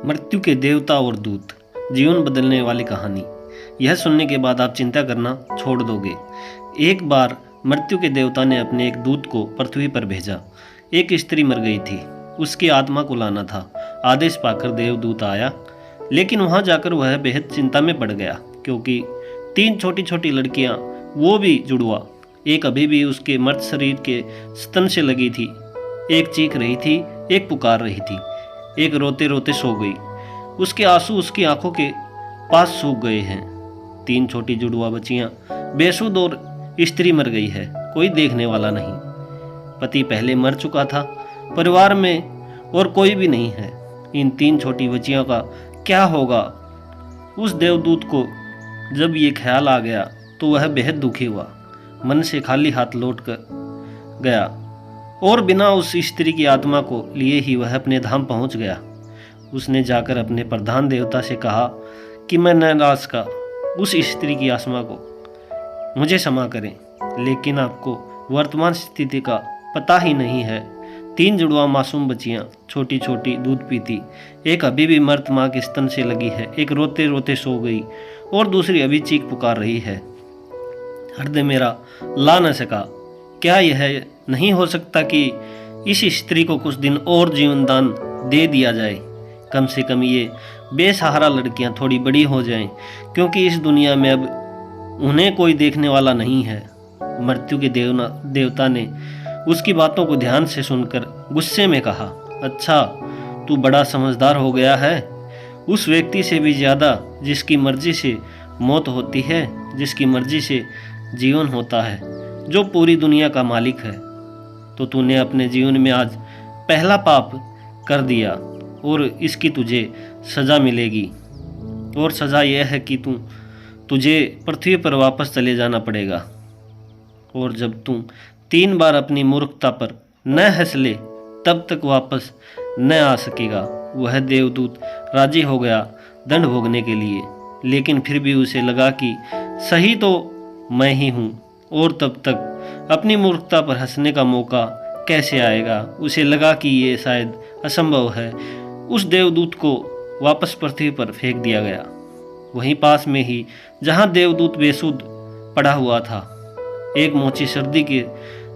मृत्यु के देवता और दूत, जीवन बदलने वाली कहानी। यह सुनने के बाद आप चिंता करना छोड़ दोगे। एक बार मृत्यु के देवता ने अपने एक दूत को पृथ्वी पर भेजा। एक स्त्री मर गई थी, उसकी आत्मा को लाना था। आदेश पाकर देवदूत आया, लेकिन वहां जाकर वह बेहद चिंता में पड़ गया, क्योंकि 3 छोटी छोटी लड़कियां, वो भी जुड़वा, एक अभी भी उसके मर्त शरीर के स्तन से लगी थी। एक चीख रही थी, एक पुकार रही थी, एक रोते रोते सो गई। उसके आंसू उसकी आंखों के पास सूख गए हैं। 3 छोटी जुड़वा बच्चियां बेसुध और स्त्री मर गई है, कोई देखने वाला नहीं। पति पहले मर चुका था, परिवार में और कोई भी नहीं है। इन 3 छोटी बच्चियों का क्या होगा? उस देवदूत को जब ये ख्याल आ गया तो वह बेहद दुखी हुआ, मन से खाली हाथ लौट कर गया और बिना उस स्त्री की आत्मा को लिए ही वह अपने धाम पहुंच गया। उसने जाकर अपने प्रधान देवता से कहा कि मैं नाराज का उस स्त्री की आत्मा को मुझे क्षमा करें, लेकिन आपको वर्तमान स्थिति का पता ही नहीं है। 3 जुड़वा मासूम बच्चियां छोटी छोटी दूध पीती, एक अभी भी मर्त माँ के स्तन से लगी है, एक रोते रोते सो गई और दूसरी अभी चीख पुकार रही है। हृदय मेरा ला न सका। क्या यह नहीं हो सकता कि इस स्त्री को कुछ दिन और जीवन दान दे दिया जाए? कम से कम ये बेसहारा लड़कियां थोड़ी बड़ी हो जाएं, क्योंकि इस दुनिया में अब उन्हें कोई देखने वाला नहीं है। मृत्यु के देवता ने उसकी बातों को ध्यान से सुनकर गुस्से में कहा, अच्छा, तू बड़ा समझदार हो गया है। उस व्यक्ति से भी ज़्यादा जिसकी मर्जी से मौत होती है, जिसकी मर्जी से जीवन होता है, जो पूरी दुनिया का मालिक है। तो तूने अपने जीवन में आज पहला पाप कर दिया और इसकी तुझे सज़ा मिलेगी। और सज़ा यह है कि तुझे पृथ्वी पर वापस चले जाना पड़ेगा। और जब तू 3 बार अपनी मूर्खता पर न हंस ले, तब तक वापस न आ सकेगा। वह देवदूत राजी हो गया दंड भोगने के लिए, लेकिन फिर भी उसे लगा कि सही तो मैं ही हूँ, और तब तक अपनी मूर्खता पर हंसने का मौका कैसे आएगा? उसे लगा कि ये शायद असंभव है। उस देवदूत को वापस पृथ्वी पर फेंक दिया गया, वहीं पास में ही जहाँ देवदूत बेसुध पड़ा हुआ था। एक मोची सर्दी के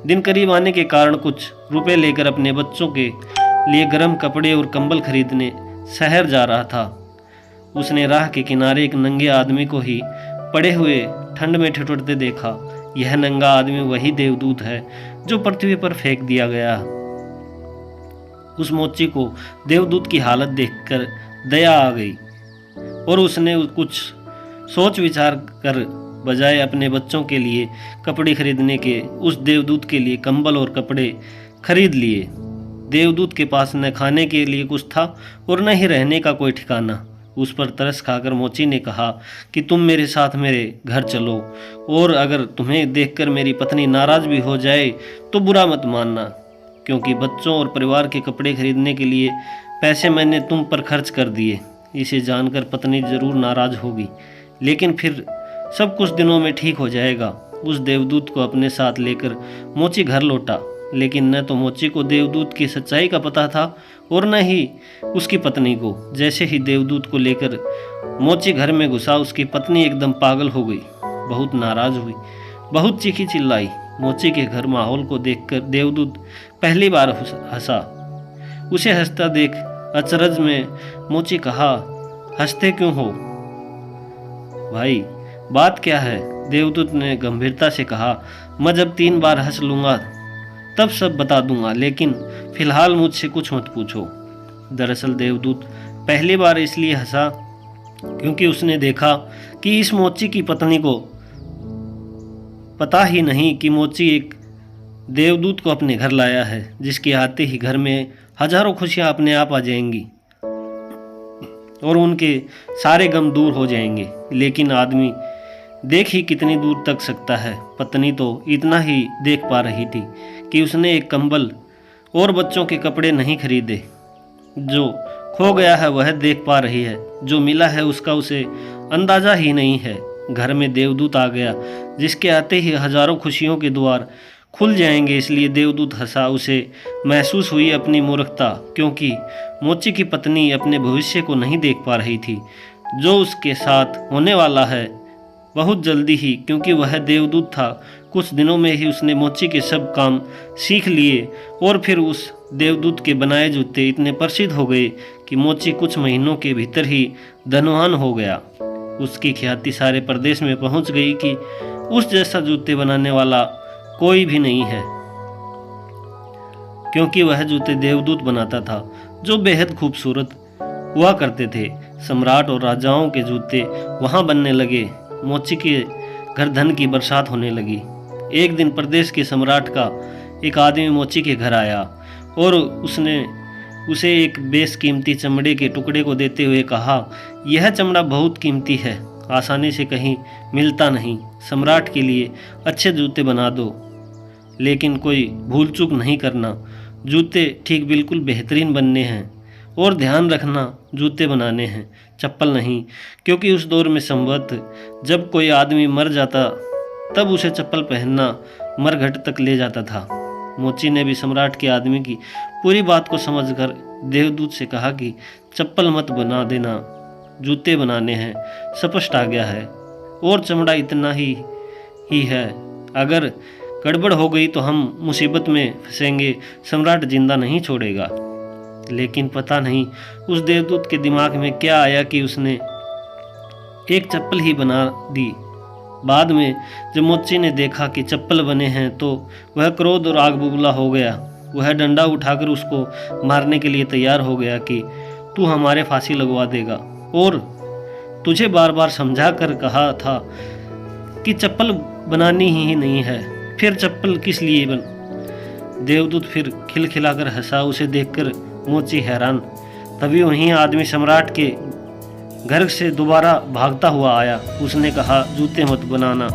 दिन करीब आने के कारण कुछ रुपए लेकर अपने बच्चों के लिए गर्म कपड़े और कंबल खरीदने शहर जा रहा था। उसने राह के किनारे एक नंगे आदमी को ही पड़े हुए ठंड में ठिठुरते देखा। यह नंगा आदमी वही देवदूत है जो पृथ्वी पर फेंक दिया गया। उस मोची को देवदूत की हालत देखकर दया आ गई और उसने कुछ सोच विचार कर बजाय अपने बच्चों के लिए कपड़े खरीदने के उस देवदूत के लिए कंबल और कपड़े खरीद लिए। देवदूत के पास न खाने के लिए कुछ था और न ही रहने का कोई ठिकाना। उस पर तरस खाकर मोची ने कहा कि तुम मेरे साथ मेरे घर चलो, और अगर तुम्हें देखकर मेरी पत्नी नाराज भी हो जाए तो बुरा मत मानना, क्योंकि बच्चों और परिवार के कपड़े खरीदने के लिए पैसे मैंने तुम पर खर्च कर दिए। इसे जानकर पत्नी जरूर नाराज होगी, लेकिन फिर सब कुछ दिनों में ठीक हो जाएगा। उस देवदूत को अपने साथ लेकर मोची घर लौटा, लेकिन न तो मोची को देवदूत की सच्चाई का पता था और न ही उसकी पत्नी को। जैसे ही देवदूत को लेकर मोची घर में घुसा, उसकी पत्नी एकदम पागल हो गई, बहुत नाराज हुई, बहुत चीखी चिल्लाई। मोची के घर माहौल को देखकर देवदूत पहली बार हंसा। उसे हंसता देख अचरज में मोची कहा, हंसते क्यों हो भाई, बात क्या है? देवदूत ने गंभीरता से कहा, मैं जब 3 बार हंस लूँगा तब सब बता दूंगा, लेकिन फिलहाल मुझसे कुछ मत पूछो। दरअसल देवदूत पहली बार इसलिए हंसा क्योंकि उसने देखा कि इस मोची की पत्नी को पता ही नहीं कि मोची एक देवदूत को अपने घर लाया है, जिसके आते ही घर में हजारों खुशियां अपने आप आ जाएंगी और उनके सारे गम दूर हो जाएंगे। लेकिन आदमी देख ही कितनी दूर तक सकता है? पत्नी तो इतना ही देख पा रही थी कि उसने एक कंबल और बच्चों के कपड़े नहीं खरीदे। जो खो गया है वह देख पा रही है, जो मिला है उसका उसे अंदाजा ही नहीं है। घर में देवदूत आ गया, जिसके आते ही हजारों खुशियों के द्वार खुल जाएंगे, इसलिए देवदूत हंसा। उसे महसूस हुई अपनी मूर्खता, क्योंकि मोची की पत्नी अपने भविष्य को नहीं देख पा रही थी, जो उसके साथ होने वाला है बहुत जल्दी ही। क्योंकि वह देवदूत था, कुछ दिनों में ही उसने मोची के सब काम सीख लिए और फिर उस देवदूत के बनाए जूते इतने प्रसिद्ध हो गए कि मोची कुछ महीनों के भीतर ही धनवान हो गया। उसकी ख्याति सारे प्रदेश में पहुंच गई कि उस जैसा जूते बनाने वाला कोई भी नहीं है, क्योंकि वह जूते देवदूत बनाता था, जो बेहद खूबसूरत हुआ करते थे। सम्राट और राजाओं के जूते वहां बनने लगे। मोची के घर धन की बरसात होने लगी। एक दिन प्रदेश के सम्राट का एक आदमी मोची के घर आया और उसने उसे एक बेशकीमती चमड़े के टुकड़े को देते हुए कहा, यह चमड़ा बहुत कीमती है, आसानी से कहीं मिलता नहीं। सम्राट के लिए अच्छे जूते बना दो, लेकिन कोई भूल चूक नहीं करना। जूते ठीक बिल्कुल बेहतरीन बनने हैं, और ध्यान रखना जूते बनाने हैं, चप्पल नहीं। क्योंकि उस दौर में संभवतः जब कोई आदमी मर जाता तब उसे चप्पल पहनना मरघट तक ले जाता था। मोची ने भी सम्राट के आदमी की पूरी बात को समझकर देवदूत से कहा कि चप्पल मत बना देना, जूते बनाने हैं। स्पष्ट आ गया है, और चमड़ा इतना ही है। अगर गड़बड़ हो गई तो हम मुसीबत में फंसेंगे, सम्राट जिंदा नहीं छोड़ेगा। लेकिन पता नहीं उस देवदूत के दिमाग में क्या आया कि उसने एक चप्पल ही बना दी। बाद में जब मोची ने देखा कि चप्पल बने हैं तो वह क्रोध और आग बबूला हो गया। वह डंडा उठाकर उसको मारने के लिए तैयार हो गया कि तू हमारे फांसी लगवा देगा, और तुझे बार बार समझा कर कहा था कि चप्पल बनानी ही नहीं है, फिर चप्पल किस लिए बन। देवदूत फिर खिलखिलाकर हंसा। उसे देखकर मोची हैरान। तभी वहीं आदमी सम्राट के घर से दोबारा भागता हुआ आया। उसने कहा, जूते मत बनाना,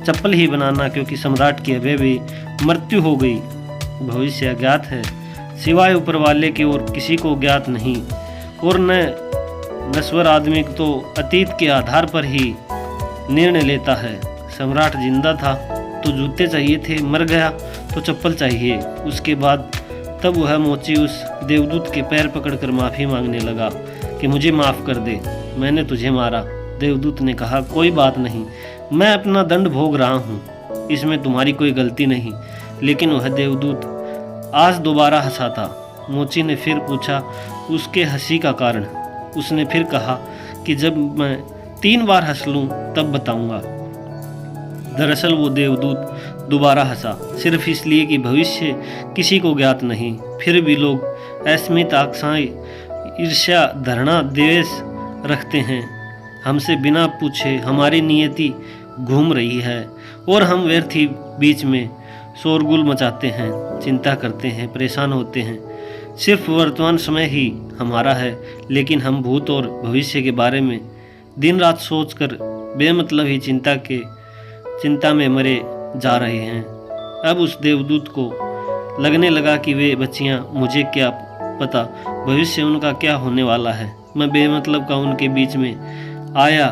चप्पल ही बनाना, क्योंकि सम्राट की अभी भी मृत्यु हो गई। भविष्य अज्ञात है, सिवाय ऊपर वाले के और किसी को ज्ञात नहीं, और न नश्वर आदमी तो अतीत के आधार पर ही निर्णय लेता है। सम्राट जिंदा था तो जूते चाहिए थे, मर गया तो चप्पल चाहिए। उसके बाद तब वह मोची उस देवदूत के पैर पकड़कर माफ़ी मांगने लगा कि मुझे माफ़ कर दे, मैंने तुझे मारा। देवदूत ने कहा, कोई बात नहीं, मैं अपना दंड भोग रहा हूँ, इसमें तुम्हारी कोई गलती नहीं। लेकिन वह देवदूत आज दोबारा हंसा था। मोची ने फिर पूछा उसके हंसी का कारण। उसने फिर कहा कि जब मैं 3 बार हंस लूँ तब बताऊँगा। दरअसल वो देवदूत दोबारा हंसा, सिर्फ इसलिए कि भविष्य किसी को ज्ञात नहीं। फिर भी लोग अस्मित आशाएं, ईर्ष्या, धरणा, द्वेष रखते हैं। हमसे बिना पूछे हमारी नियति घूम रही है, और हम व्यर्थ ही बीच में शोरगुल मचाते हैं, चिंता करते हैं, परेशान होते हैं। सिर्फ वर्तमान समय ही हमारा है, लेकिन हम भूत और भविष्य के बारे में दिन रात सोचकर बेमतलब ही चिंता में मरे जा रहे हैं। अब उस देवदूत को लगने लगा कि वे बच्चियां, मुझे क्या पता भविष्य उनका क्या होने वाला है। मैं बेमतलब का उनके बीच में आया,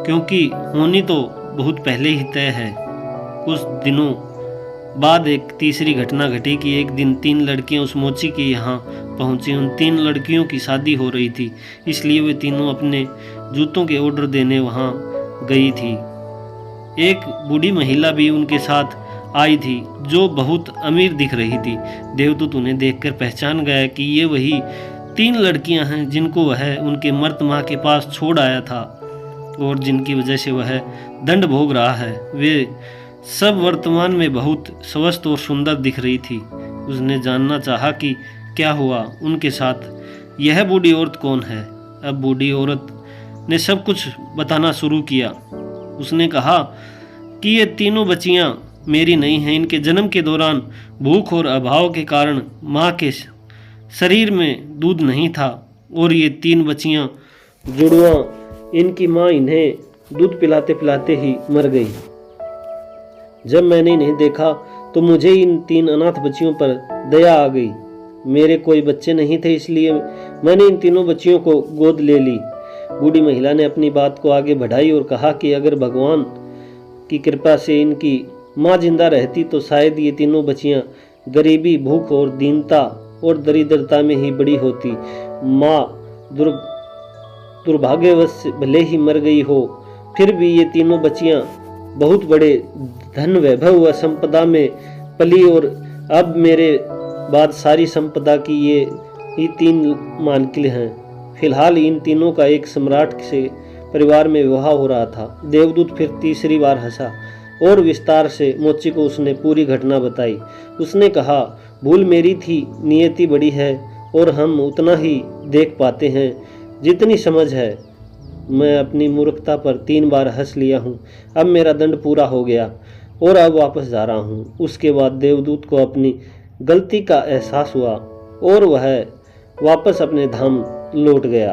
क्योंकि होनी तो बहुत पहले ही तय है। कुछ दिनों बाद एक तीसरी घटना घटी कि एक दिन 3 लड़कियां उस मोची के यहाँ पहुंची। उन 3 लड़कियों की शादी हो रही थी, इसलिए वे तीनों अपने जूतों के ऑर्डर देने वहाँ गई थी। एक बूढ़ी महिला भी उनके साथ आई थी, जो बहुत अमीर दिख रही थी। देवदूत उन्हें देखकर पहचान गया कि ये वही 3 लड़कियां हैं जिनको वह उनके मर्द माँ के पास छोड़ आया था, और जिनकी वजह से वह दंड भोग रहा है। वे सब वर्तमान में बहुत स्वस्थ और सुंदर दिख रही थी। उसने जानना चाहा कि क्या हुआ उनके साथ, यह बूढ़ी औरत कौन है। अब बूढ़ी औरत ने सब कुछ बताना शुरू किया। उसने कहा कि ये तीनों बच्चियां मेरी नहीं हैं। इनके जन्म के दौरान भूख और अभाव के कारण माँ के शरीर में दूध नहीं था, और ये 3 बच्चियां जुड़वा, इनकी माँ इन्हें दूध पिलाते पिलाते ही मर गई। जब मैंने इन्हें देखा तो मुझे इन 3 अनाथ बच्चियों पर दया आ गई। मेरे कोई बच्चे नहीं थे, इसलिए मैंने इन तीनों बच्चियों को गोद ले ली। बूढ़ी महिला ने अपनी बात को आगे बढ़ाई और कहा कि अगर भगवान की कृपा से इनकी माँ जिंदा रहती तो शायद ये तीनों बच्चियां गरीबी, भूख और दीनता और दरिद्रता में ही बड़ी होती। माँ दुर्भाग्यवश भले ही मर गई हो, फिर भी ये तीनों बच्चियां बहुत बड़े धन, वैभव व संपदा में पली और अब मेरे बाद सारी संपदा की ये ही तीन मालकिन हैं। फिलहाल इन तीनों का एक सम्राट से परिवार में विवाह हो रहा था। देवदूत फिर तीसरी बार हंसा और विस्तार से मोची को उसने पूरी घटना बताई। उसने कहा, भूल मेरी थी, नियति बड़ी है और हम उतना ही देख पाते हैं जितनी समझ है। मैं अपनी मूर्खता पर 3 बार हंस लिया हूँ। अब मेरा दंड पूरा हो गया और अब वापस जा रहा हूँ। उसके बाद देवदूत को अपनी गलती का एहसास हुआ और वह वापस अपने धाम लौट गया।